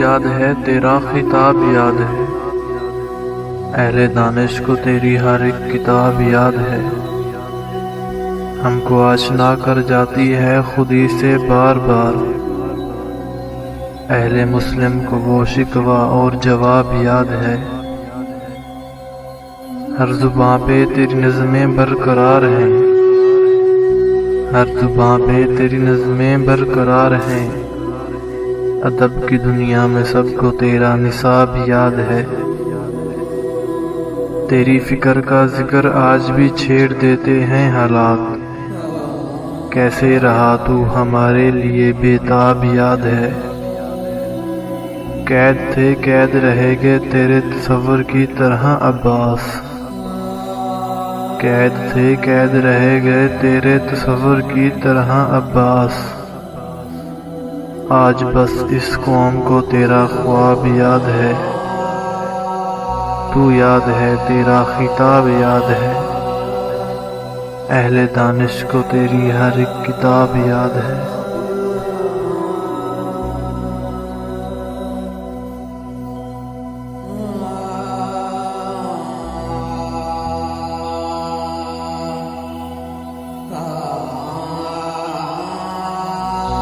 یاد ہے، تیرا خطاب یاد ہے، اہل دانش کو تیری ہر ایک کتاب یاد ہے۔ ہم کو آشنا کر جاتی ہے خودی سے بار بار، اہل مسلم کو وہ شکوہ اور جواب یاد ہے۔ ہر زباں پہ تیری نظمیں برقرار ہیں، ہر زباں پہ تیری نظمیں برقرار ہیں، ادب کی دنیا میں سب کو تیرا نصاب یاد ہے۔ تیری فکر کا ذکر آج بھی چھیڑ دیتے ہیں حالات، کیسے رہا تو ہمارے لیے بےتاب یاد ہے۔ قید تھے قید رہے گے تیرے تصور کی طرح عباس، قید تھے قید رہے گئے تیرے تصور کی طرح عباس، آج بس اس قوم کو تیرا خواب یاد ہے۔ تو یاد ہے، تیرا خطاب یاد ہے، اہل دانش کو تیری ہر ایک کتاب یاد ہے۔